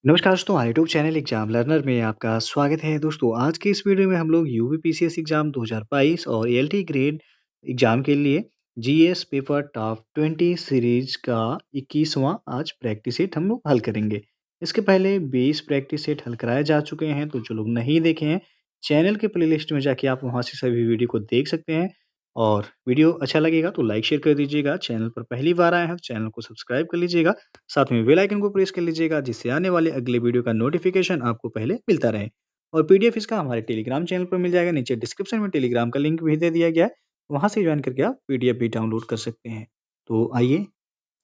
नमस्कार दोस्तों, हमारे यूट्यूब चैनल एग्जाम लर्नर में आपका स्वागत है। दोस्तों आज की इस वीडियो में हम लोग यूपीपीसीएस एग्जाम 2022 और एलटी ग्रेड एग्जाम के लिए जीएस पेपर टॉप 20 सीरीज का 21वां आज प्रैक्टिस सेट हम लोग हल करेंगे। इसके पहले 20 प्रैक्टिस सेट हल कराए जा चुके हैं, तो जो लोग नहीं देखे हैं चैनल के प्लेलिस्ट में जाके आप वहां से सभी वीडियो को देख सकते हैं। और वीडियो अच्छा लगेगा तो लाइक शेयर कर दीजिएगा। चैनल पर पहली बार आए हैं तो चैनल को सब्सक्राइब कर लीजिएगा। साथ में बेल आइकन को प्रेस कर लीजिएगा, जिससे आने वाले अगले वीडियो का नोटिफिकेशन आपको पहले मिलता रहे। और पीडीएफ इसका हमारे टेलीग्राम चैनल पर मिल जाएगा। नीचे डिस्क्रिप्शन में टेलीग्राम का लिंक भी दे दिया गया है, वहां से ज्वाइन करके आप पीडीएफ भी डाउनलोड कर सकते हैं। तो आइए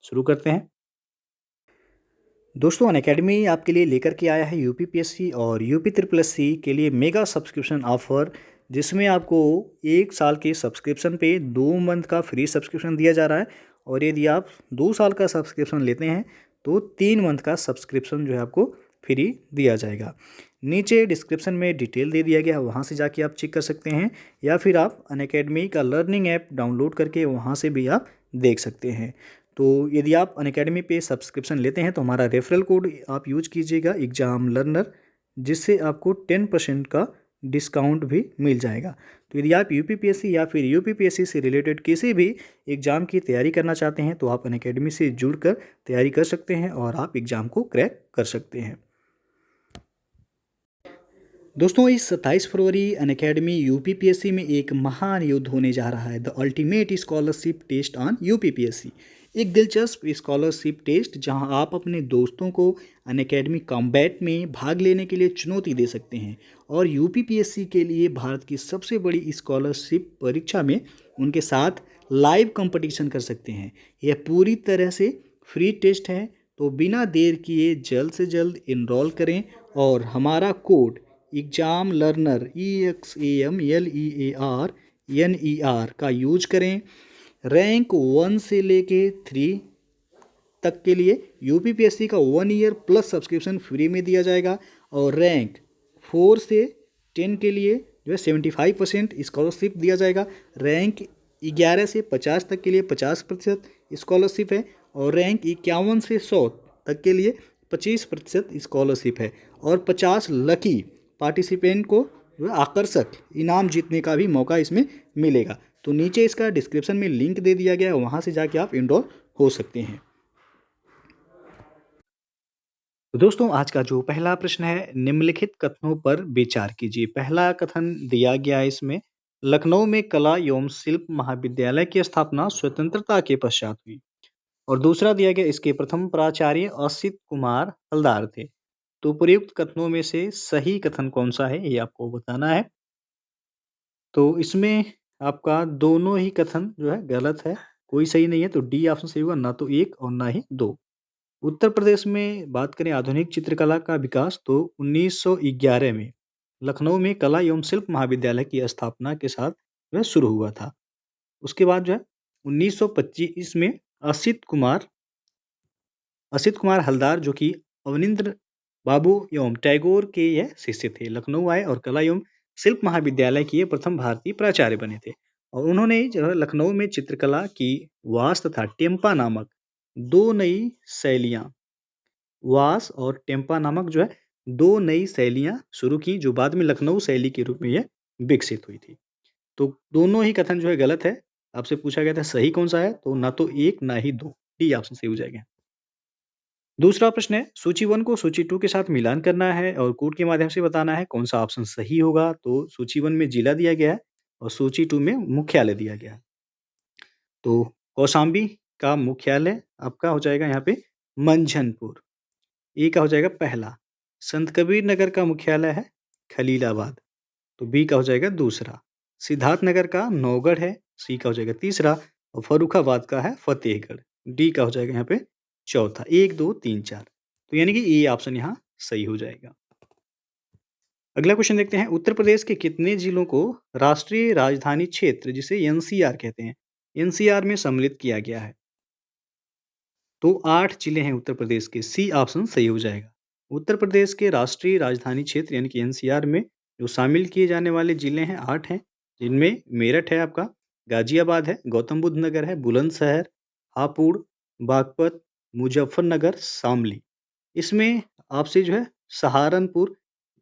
शुरू करते हैं। दोस्तों अनअकैडमी आपके लिए लेकर के आया है यूपीपीएससी और यूपी ट्रिपल एस सी के लिए मेगा सब्सक्रिप्शन ऑफर, जिसमें आपको 1 साल के सब्सक्रिप्शन पे 2 मंथ का फ्री सब्सक्रिप्शन दिया जा रहा है। और यदि आप 2 साल का सब्सक्रिप्शन लेते हैं तो 3 मंथ का सब्सक्रिप्शन जो है आपको फ्री दिया जाएगा। नीचे डिस्क्रिप्शन में डिटेल दे दिया गया है, वहाँ से जाके आप चेक कर सकते हैं, या फिर आप अनअकैडमी का लर्निंग ऐप डाउनलोड करके वहाँ से भी आप देख सकते हैं। तो यदि आप अनअकैडमी पे सब्सक्रिप्शन लेते हैं तो हमारा रेफरल कोड आप यूज कीजिएगा एग्जाम लर्नर, जिससे आपको 10% का डिस्काउंट भी मिल जाएगा। तो यदि आप यूपीपीएससी या फिर यूपीपीएससी से रिलेटेड किसी भी एग्ज़ाम की तैयारी करना चाहते हैं तो आप अनअकैडमी से जुड़कर तैयारी कर सकते हैं और आप एग्ज़ाम को क्रैक कर सकते हैं। दोस्तों इस 27 फरवरी अनअकैडमी यूपीपीएससी में एक महान युद्ध होने जा रहा है, the ultimate scholarship test on UPPSC. एक दिलचस्प स्कॉलरशिप टेस्ट जहां आप अपने दोस्तों को अनअकैडमी कॉम्बैट में भाग लेने के लिए चुनौती दे सकते हैं और यूपीपीएससी के लिए भारत की सबसे बड़ी स्कॉलरशिप परीक्षा में उनके साथ लाइव कंपटीशन कर सकते हैं। यह पूरी तरह से फ्री टेस्ट है, तो बिना देर किए जल्द से जल्द इनरोल करें और हमारा कोड एग्जाम लर्नर EXAMLEARNER का यूज करें। रैंक 1 से लेके 3 तक के लिए यूपीपीएससी का 1 ईयर प्लस सब्सक्रिप्शन फ्री में दिया जाएगा और रैंक 4 से 10 के लिए जो है 75% स्कॉलरशिप दिया जाएगा। रैंक 11 से 50 तक के लिए 50% स्कॉलरशिप है और रैंक 51 से 100 तक के लिए 25% स्कॉलरशिप है और 50 लकी पार्टिसिपेंट को जो है आकर्षक इनाम जीतने का भी मौका इसमें मिलेगा। तो नीचे इसका डिस्क्रिप्शन में लिंक दे दिया गया है, वहाँ से जाके आप इनरोल हो सकते हैं। तो दोस्तों आज का जो पहला प्रश्न है, निम्नलिखित कथनों पर विचार कीजिए। पहला कथन दिया गया है इसमें, लखनऊ में कला एवं शिल्प महाविद्यालय की स्थापना स्वतंत्रता के पश्चात हुई। और दूसरा दिया गया, इसके प्रथम प्राचार्य असित कुमार हलदार थे। तो उपयुक्त कथनों में से सही कथन कौन सा है ये आपको बताना है। तो इसमें आपका दोनों ही कथन जो है गलत है, कोई सही नहीं है। तो डी ऑप्शन सही होगा, ना तो 1 और ना ही 2। उत्तर प्रदेश में बात करें आधुनिक चित्रकला का विकास, तो 1911 में लखनऊ में कला एवं शिल्प महाविद्यालय की स्थापना के साथ वह शुरू हुआ था। उसके बाद जो है 1925 में असित कुमार हलदार, जो कि अवनिंद्र बाबू एवं टैगोर के यह शिष्य थे, लखनऊ आए और कला एवं शिल्प महाविद्यालय के ये प्रथम भारतीय प्राचार्य बने थे। और उन्होंने जो है लखनऊ में चित्रकला की वास तथा टेम्पा नामक 2 नई शैलियां, वास और टेम्पा नामक जो है 2 नई शैलियां शुरू की, जो बाद में लखनऊ शैली के रूप में यह विकसित हुई थी। तो दोनों ही कथन जो है गलत है। आपसे पूछा गया था सही कौन सा है, तो ना तो 1 ना ही 2, डी ऑप्शन सही हो जाएगा। दूसरा प्रश्न है, सूची 1 को सूची 2 के साथ मिलान करना है और कोड के माध्यम से बताना है कौन सा ऑप्शन सही होगा। तो सूची 1 में जिला दिया गया है और सूची 2 में मुख्यालय दिया गया है। तो कौशाम्बी का मुख्यालय आपका हो जाएगा यहाँ पे मंझनपुर, ए का हो जाएगा पहला। संत कबीर नगर का मुख्यालय है खलीलाबाद, तो बी का हो जाएगा दूसरा। सिद्धार्थ नगर का नौगढ़ है, सी का हो जाएगा तीसरा। और फर्रुखाबाद का है फतेहगढ़, डी का हो जाएगा यहाँ पे चौथा। 1 2 3 4, तो यानी कि ए ऑप्शन यहाँ सही हो जाएगा। अगला क्वेश्चन देखते हैं, उत्तर प्रदेश के कितने जिलों को राष्ट्रीय राजधानी क्षेत्र, जिसे एनसीआर कहते हैं, एनसीआर में सम्मिलित किया गया है। तो 8 जिले हैं उत्तर प्रदेश के, सी ऑप्शन सही हो जाएगा। उत्तर प्रदेश के राष्ट्रीय राजधानी क्षेत्र यानी कि एनसीआर में जो शामिल किए जाने वाले जिले हैं 8 हैं, जिनमें मेरठ है आपका, गाजियाबाद है, गौतम बुद्ध नगर है, बुलंदशहर, हापुड़, बागपत, मुजफ्फरनगर, शामली। इसमें आपसे जो है सहारनपुर,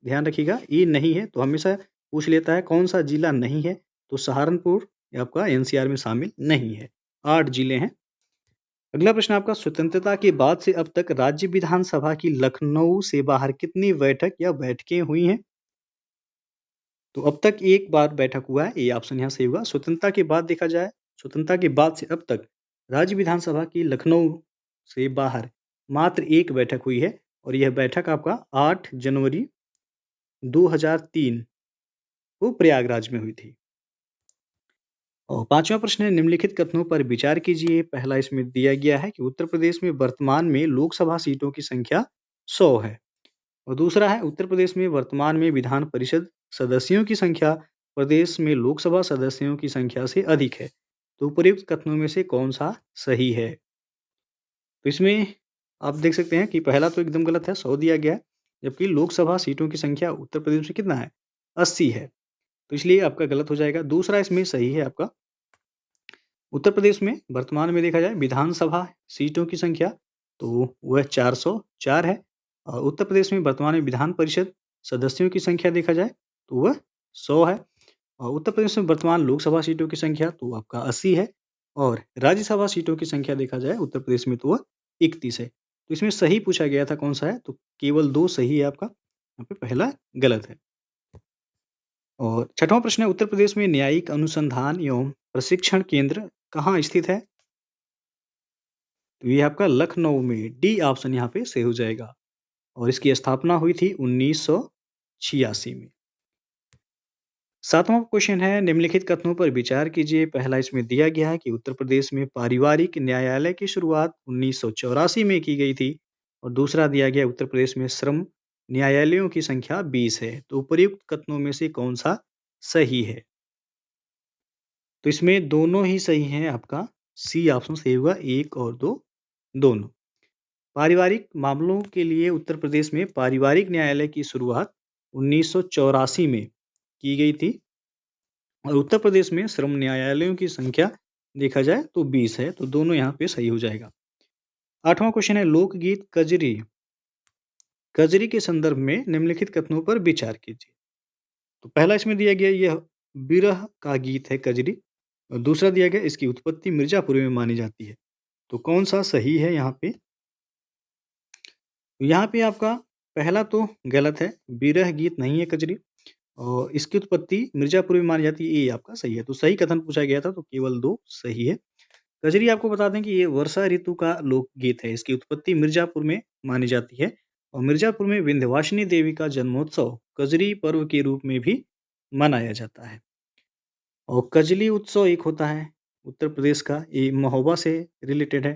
ध्यान रखिएगा ये नहीं है, तो हमेशा पूछ लेता है कौन सा जिला नहीं है, तो सहारनपुर ये आपका एनसीआर में शामिल नहीं है। 8 जिले हैं। अगला प्रश्न आपका, स्वतंत्रता के बाद से अब तक राज्य विधानसभा की लखनऊ से बाहर कितनी बैठक या बैठकें हुई हैं? तो अब तक एक बार बैठक हुआ है, ये ऑप्शन यहाँ सही होगा। स्वतंत्रता के बाद देखा जाए, स्वतंत्रता के बाद से अब तक राज्य विधानसभा की लखनऊ से बाहर मात्र एक बैठक हुई है, और यह बैठक आपका 8 जनवरी 2003 को प्रयागराज में हुई थी। और पांचवा प्रश्न है, निम्नलिखित कथनों पर विचार कीजिए। पहला इसमें दिया गया है कि उत्तर प्रदेश में वर्तमान में लोकसभा सीटों की संख्या 100 है, और दूसरा है उत्तर प्रदेश में वर्तमान में विधान परिषद सदस्यों की संख्या प्रदेश में लोकसभा सदस्यों की संख्या से अधिक है। तो उपयुक्त कथनों में से कौन सा सही है? तो इसमें आप देख सकते हैं कि पहला तो एकदम गलत है, 100 दिया गया है, जबकि लोकसभा सीटों की संख्या उत्तर प्रदेश में कितना है, 80 है, तो इसलिए आपका गलत हो जाएगा। दूसरा इसमें सही है आपका, उत्तर प्रदेश में वर्तमान में देखा जाए विधानसभा सीटों की संख्या तो वह 404 है, और उत्तर प्रदेश में वर्तमान में विधान परिषद सदस्यों की संख्या देखा जाए तो वह 100 है, और उत्तर प्रदेश में वर्तमान लोकसभा सीटों की संख्या तो आपका 80 है, और राज्यसभा सीटों की संख्या देखा जाए उत्तर प्रदेश में तो वह 31 है। तो इसमें सही पूछा गया था कौन सा है, तो केवल 2 सही है आपका, यहाँ पे पहला गलत है। और छठवां प्रश्न है, उत्तर प्रदेश में न्यायिक अनुसंधान एवं प्रशिक्षण केंद्र कहाँ स्थित है? तो ये आपका लखनऊ में, डी ऑप्शन यहाँ पे सही हो जाएगा, और इसकी स्थापना हुई थी 1986 में। सातवां क्वेश्चन है, निम्नलिखित कथनों पर विचार कीजिए। पहला इसमें दिया गया है कि उत्तर प्रदेश में पारिवारिक न्यायालय की शुरुआत 1984 में की गई थी, और दूसरा दिया गया उत्तर प्रदेश में श्रम न्यायालयों की संख्या 20 है। तो उपर्युक्त कथनों में से कौन सा सही है? तो इसमें दोनों ही सही हैं, आपका सी ऑप्शन सही होगा, 1 और 2 दोनों। पारिवारिक मामलों के लिए उत्तर प्रदेश में पारिवारिक न्यायालय की शुरुआत 1984 में की गई थी, और उत्तर प्रदेश में श्रम न्यायालयों की संख्या देखा जाए तो 20 है, तो दोनों यहाँ पे सही हो जाएगा। आठवां क्वेश्चन है, लोकगीत कजरी कजरी के संदर्भ में निम्नलिखित कथनों पर विचार कीजिए। तो पहला इसमें दिया गया यह विरह का गीत है कजरी, और दूसरा दिया गया इसकी उत्पत्ति मिर्जापुर में मानी जाती है। तो कौन सा सही है यहाँ पे? यहाँ पे आपका पहला तो गलत है, विरह गीत नहीं है कजरी, और इसकी उत्पत्ति मिर्जापुर में मानी जाती है, ये आपका सही है। तो सही कथन पूछा गया था, तो केवल 2 सही है। कजरी आपको बता दें कि ये वर्षा ऋतु का लोकगीत है, इसकी उत्पत्ति मिर्जापुर में मानी जाती है, और मिर्जापुर में विंध्यवासिनी देवी का जन्मोत्सव कजरी पर्व के रूप में भी मनाया जाता है। और कजली उत्सव एक होता है उत्तर प्रदेश का, ये महोबा से रिलेटेड है।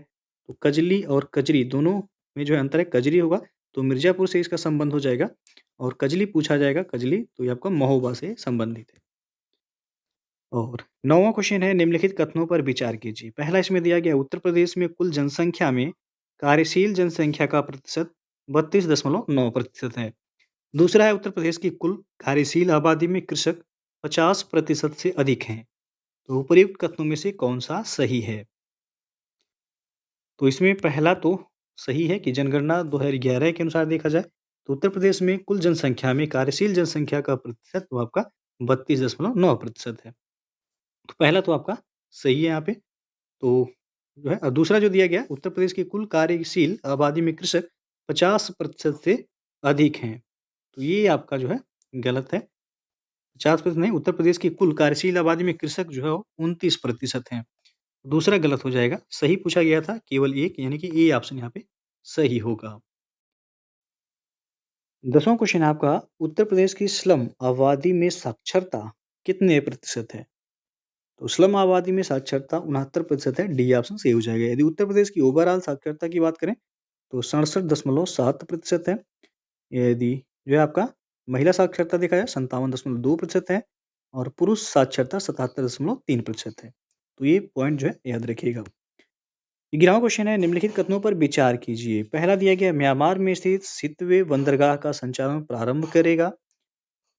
तो कजली और कजरी दोनों में जो है अंतर है, कजरी होगा तो मिर्जापुर से इसका संबंध हो जाएगा, और कजली पूछा जाएगा कजली तो ये आपका महोबा से संबंधित है। और 9वां क्वेश्चन है, निम्नलिखित कथनों पर विचार कीजिए। पहला इसमें दिया गया उत्तर प्रदेश में कुल जनसंख्या में कार्यशील जनसंख्या का प्रतिशत 32.9% है। दूसरा है उत्तर प्रदेश की कुल कार्यशील आबादी में कृषक 50% से अधिक हैं। तो उपर्युक्त कथनों में से कौन सा सही है? तो इसमें पहला तो सही है कि जनगणना 2011 के अनुसार देखा जाए तो उत्तर प्रदेश में कुल जनसंख्या में कार्यशील जनसंख्या का प्रतिशत तो आपका 32.9% है। तो पहला तो आपका सही है यहाँ पे। तो जो है दूसरा जो दिया गया उत्तर प्रदेश की कुल कार्यशील आबादी में कृषक 50% से अधिक हैं, तो ये आपका जो है गलत है। 50% नहीं, उत्तर प्रदेश की कुल कार्यशील आबादी में कृषक जो है 29% हैं। दूसरा गलत हो जाएगा, सही पूछा गया था केवल एक, यानी कि ए ऑप्शन यहाँ पे सही होगा। 10वां क्वेश्चन है आपका, उत्तर प्रदेश की स्लम आबादी में साक्षरता कितने प्रतिशत है? तो स्लम आबादी में साक्षरता 69% है, डी ऑप्शन सही हो जाएगा। यदि उत्तर प्रदेश की ओवरऑल साक्षरता की बात करें तो 67.7% है। यदि जो है आपका महिला साक्षरता देखा जाए 57.2% है, और पुरुष साक्षरता 77.3% है। तो ये पॉइंट जो है याद रखिएगा। 11वां क्वेश्चन है, निम्नलिखित कथनों पर विचार कीजिए। पहला दिया गया म्यांमार में स्थित सितवे बंदरगाह का संचालन प्रारंभ करेगा,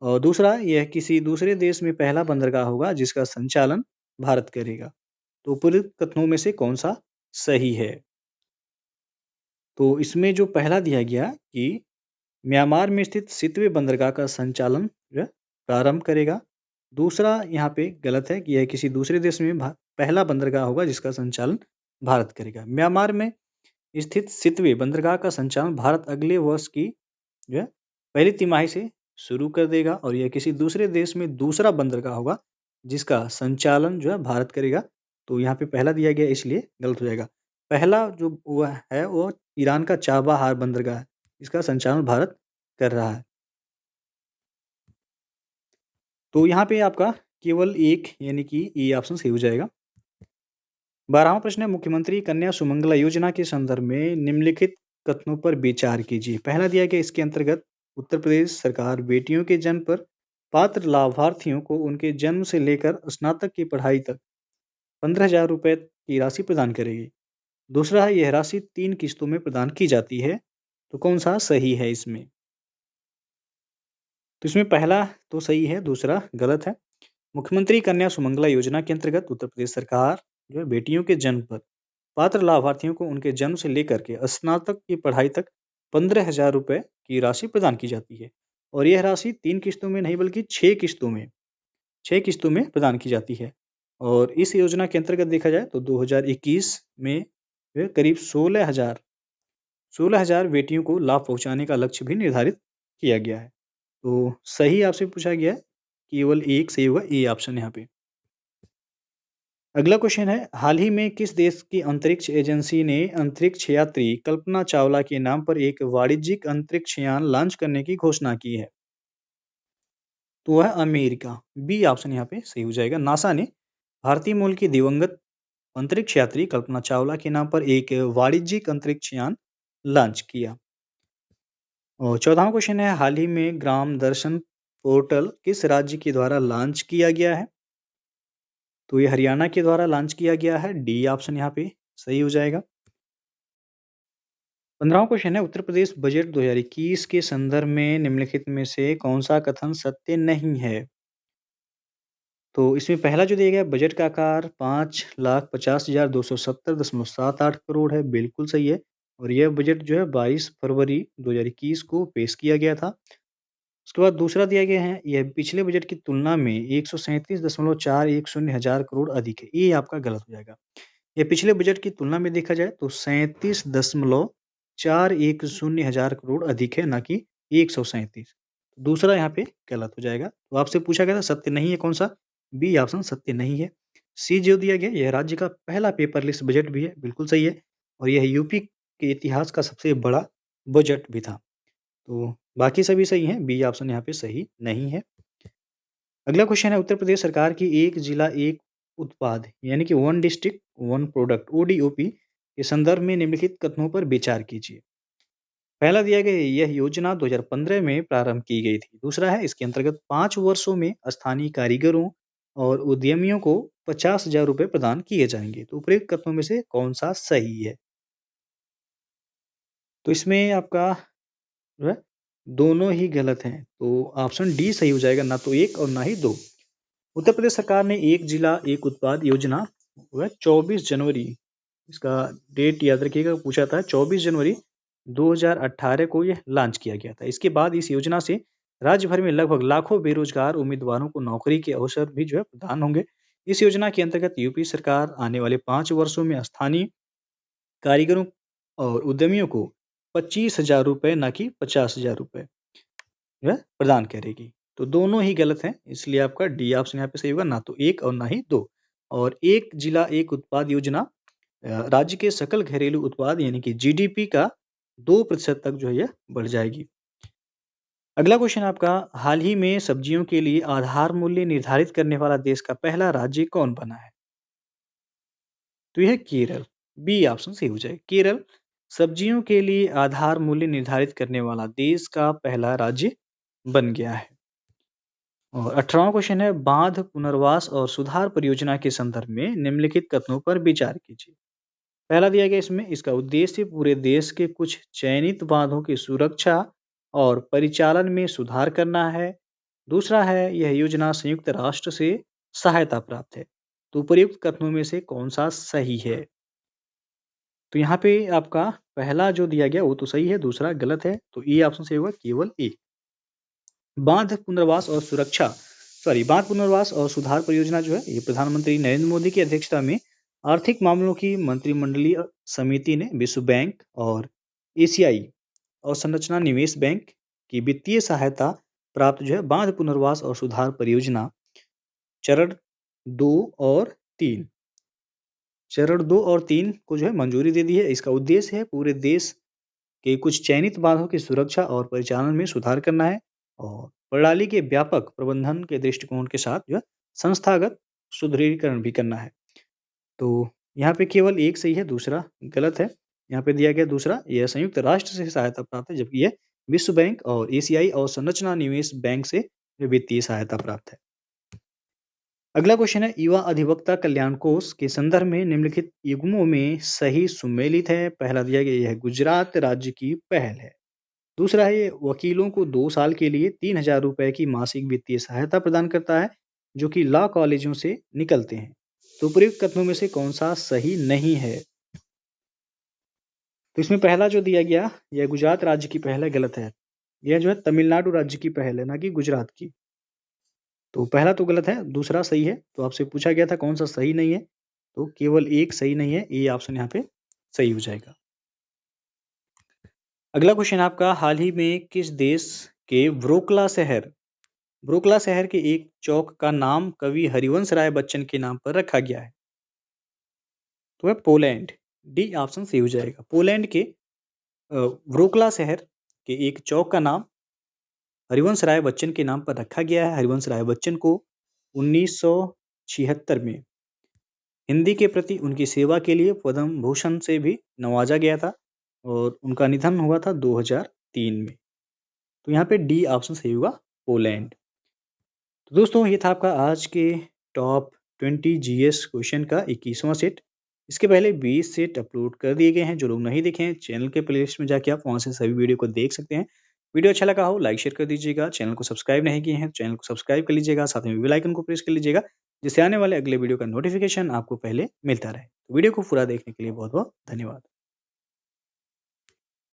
और दूसरा यह किसी दूसरे देश में पहला बंदरगाह होगा जिसका संचालन भारत करेगा। तो उपरोक्त कथनों में से कौन सा सही है? तो इसमें जो पहला दिया गया कि म्यांमार में स्थित सितवे बंदरगाह का संचालन जो है प्रारंभ करेगा। दूसरा यहाँ पे गलत है कि यह किसी दूसरे देश में पहला बंदरगाह होगा जिसका संचालन भारत करेगा। म्यांमार में स्थित सितवे बंदरगाह का संचालन भारत अगले वर्ष की जो है पहली तिमाही से शुरू कर देगा और यह किसी दूसरे देश में दूसरा बंदरगाह होगा जिसका संचालन जो है भारत करेगा। तो यहाँ पे पहला दिया गया इसलिए गलत हो जाएगा। पहला जो हुआ है वो ईरान का चाबहार बंदरगाह है, इसका संचालन भारत कर रहा है। तो यहाँ पे आपका केवल एक यानी कि ये ऑप्शन सही हो जाएगा। 12वां प्रश्न है, मुख्यमंत्री कन्या सुमंगला योजना के संदर्भ में निम्नलिखित कथनों पर विचार कीजिए। पहला दिया गया, इसके अंतर्गत उत्तर प्रदेश सरकार बेटियों के जन्म पर पात्र लाभार्थियों को उनके जन्म से लेकर स्नातक की पढ़ाई तक 15,000 रुपए की राशि प्रदान करेगी। दूसरा है, यह राशि 3 किस्तों में प्रदान की जाती है। तो कौन सा सही है इसमें? तो इसमें पहला तो सही है, दूसरा गलत है। मुख्यमंत्री कन्या सुमंगला योजना के अंतर्गत उत्तर प्रदेश सरकार जो है बेटियों के जन्म पर पात्र लाभार्थियों को उनके जन्म से लेकर के स्नातक की पढ़ाई तक 15,000 रुपए की राशि प्रदान की जाती है और यह राशि 3 किस्तों में नहीं बल्कि 6 किस्तों में प्रदान की जाती है। और इस योजना के अंतर्गत देखा जाए तो 2021 में जो है करीब 16,000 बेटियों को लाभ पहुंचाने का लक्ष्य भी निर्धारित किया गया है। तो सही आपसे पूछा गया है, केवल एक सही होगा, ए ऑप्शन यहाँ पे। अगला क्वेश्चन है, हाल ही में किस देश की अंतरिक्ष एजेंसी ने अंतरिक्ष यात्री कल्पना चावला के नाम पर एक वाणिज्यिक अंतरिक्ष यान लॉन्च करने की घोषणा की है? तो वह अमेरिका, बी ऑप्शन यहाँ पे सही हो जाएगा। नासा ने भारतीय मूल की दिवंगत अंतरिक्ष यात्री कल्पना चावला के नाम पर एक वाणिज्यिक अंतरिक्ष यान लॉन्च किया। और 14वां क्वेश्चन है, हाल ही में ग्राम दर्शन पोर्टल किस राज्य के द्वारा लॉन्च किया गया है? तो ये हरियाणा के द्वारा लॉन्च किया गया है, डी ऑप्शन यहाँ पे सही हो जाएगा। 15वां क्वेश्चन है, उत्तर प्रदेश बजट 2021 के संदर्भ में निम्नलिखित में से कौन सा कथन सत्य नहीं है? तो इसमें पहला जो दिया गया बजट का आकार 5,50,270.78 करोड़ है, बिल्कुल सही है। और यह बजट जो है 22 फरवरी 2021 को पेश किया गया था। उसके बाद दूसरा दिया गया है, यह पिछले बजट की तुलना में 137.410 हजार करोड़ अधिक है। ये आपका गलत हो जाएगा। यह पिछले बजट की तुलना में देखा जाए तो 37.410 हजार करोड़ अधिक है, ना कि 137। दूसरा यहाँ पे गलत हो जाएगा। तो आपसे पूछा गया था सत्य नहीं है कौन सा, बी ऑप्शन सत्य नहीं है। सी जो दिया गया, यह राज्य का पहला पेपरलेस बजट भी है, बिल्कुल सही है। और यह यूपी के इतिहास का सबसे बड़ा बजट भी था। तो बाकी सभी सही हैं, बी ऑप्शन यहाँ पे सही नहीं है। अगला क्वेश्चन है, उत्तर प्रदेश सरकार की एक जिला एक उत्पाद यानी कि one district one product ODOP के संदर्भ में निम्नलिखित कथनों पर विचार कीजिए। पहला दिया गया, यह योजना 2015 में प्रारंभ की गई थी। दूसरा है, इसके अंतर्गत 5 वर्षों में स्थानीय कारीगरों और उद्यमियों को 50,000 रुपए प्रदान किए जाएंगे। तो उपरोक्त कथनों में से कौन सा सही है? तो इसमें आपका जो है दोनों ही गलत हैं। तो ऑप्शन डी सही हो जाएगा, ना तो 1 और ना ही 2। उत्तर प्रदेश सरकार ने एक जिला एक उत्पाद योजना 24 जनवरी, इसका डेट याद रखिएगा, पूछा था 24 जनवरी 2018 को यह लॉन्च किया गया था। इसके बाद इस योजना से राज्य भर में लगभग लाखों बेरोजगार उम्मीदवारों को नौकरी के अवसर भी जो है प्रदान होंगे। इस योजना के अंतर्गत यूपी सरकार आने वाले 5 वर्षों में स्थानीय कारीगरों और उद्यमियों को 25,000 रुपए न कि 50,000 रुपए जो है प्रदान करेगी। तो दोनों ही गलत हैं, इसलिए आपका डी ऑप्शन यहाँ पे सही होगा, ना तो 1 और ना ही 2। और एक जिला एक उत्पाद योजना राज्य के सकल घरेलू उत्पाद यानी कि GDP का 2% तक जो है यह बढ़ जाएगी। अगला क्वेश्चन आपका, हाल ही में सब्जियों के लिए आधार मूल्य निर्धारित करने वाला देश का पहला राज्य कौन बना है? तो यह केरल, बी ऑप्शन सही हो जाए। केरल सब्जियों के लिए आधार मूल्य निर्धारित करने वाला देश का पहला राज्य बन गया है। और 18वां क्वेश्चन है, बांध पुनर्वास और सुधार परियोजना के संदर्भ में निम्नलिखित कथनों पर विचार कीजिए। पहला दिया गया, इसमें इसका उद्देश्य पूरे देश के कुछ चयनित बांधों की सुरक्षा और परिचालन में सुधार करना है। दूसरा है, यह योजना संयुक्त राष्ट्र से सहायता प्राप्त है। तो उपयुक्त कथनों में से कौन सा सही है? तो यहाँ पे आपका पहला जो दिया गया वो तो सही है, दूसरा गलत है, तो ए ऑप्शन सही होगा, केवल ए। बांध पुनर्वास और बांध पुनर्वास और सुधार परियोजना जो है ये प्रधानमंत्री नरेंद्र मोदी की अध्यक्षता में आर्थिक मामलों की मंत्रिमंडलीय समिति ने विश्व बैंक और एशियाई और संरचना निवेश बैंक की वित्तीय सहायता प्राप्त जो है बांध पुनर्वास और सुधार परियोजना चरण 2 और 3 को जो है मंजूरी दे दी है। इसका उद्देश्य है पूरे देश के कुछ चयनित बांधों की सुरक्षा और परिचालन में सुधार करना है और प्रणाली के व्यापक प्रबंधन के दृष्टिकोण के साथ जो है संस्थागत सुदृढ़ीकरण भी करना है। तो यहाँ पे केवल एक सही है, दूसरा गलत है। यहाँ पे दिया गया दूसरा, यह संयुक्त राष्ट्र से सहायता प्राप्त है, जबकि यह विश्व बैंक और एशियाई और संरचना निवेश बैंक से वित्तीय सहायता प्राप्त है। अगला क्वेश्चन है, युवा अधिवक्ता कल्याण कोष के संदर्भ में निम्नलिखित युग्मों में सही सुमेलित है। पहला दिया गया यह गुजरात राज्य की पहल है। दूसरा है, वकीलों को 2 साल के लिए 3,000 रुपए की मासिक वित्तीय सहायता प्रदान करता है जो कि लॉ कॉलेजों से निकलते हैं। तो उपयुक्त कथनों में से कौन सा सही नहीं है? तो इसमें पहला जो दिया गया यह गुजरात राज्य की पहल है, गलत है। यह जो है तमिलनाडु राज्य की पहल है, ना कि गुजरात की। तो पहला तो गलत है, दूसरा सही है। तो आपसे पूछा गया था कौन सा सही नहीं है, तो केवल एक सही नहीं है, ये ऑप्शन यहाँ पे सही हो जाएगा। अगला क्वेश्चन आपका, हाल ही में किस देश के व्रोकला शहर के एक चौक का नाम कवि हरिवंश राय बच्चन के नाम पर रखा गया है? तो है पोलैंड, डी ऑप्शन सही हो जाएगा। पोलैंड के व्रोकला शहर के एक चौक का नाम हरिवंश राय बच्चन के नाम पर रखा गया है। हरिवंश राय बच्चन को 1976 में हिंदी के प्रति उनकी सेवा के लिए पद्म भूषण से भी नवाजा गया था और उनका निधन हुआ था 2003 में। तो यहाँ पे डी ऑप्शन सही होगा, पोलैंड। तो दोस्तों ये था आपका आज के टॉप 20 जीएस क्वेश्चन का 21वां सेट। इसके पहले 20 सेट अपलोड कर दिए गए हैं। जो लोग नहीं देखे हैं चैनल के प्लेलिस्ट में जाके आप वहां से सभी वीडियो को देख सकते हैं। वीडियो अच्छा लगा हो लाइक शेयर कर दीजिएगा। चैनल को सब्सक्राइब नहीं किए हैं चैनल को सब्सक्राइब कर लीजिएगा, साथ में बेल आइकन को प्रेस कर लीजिएगा जिससे आने वाले अगले वीडियो का नोटिफिकेशन आपको पहले मिलता रहे। वीडियो को पूरा देखने के लिए बहुत बहुत धन्यवाद।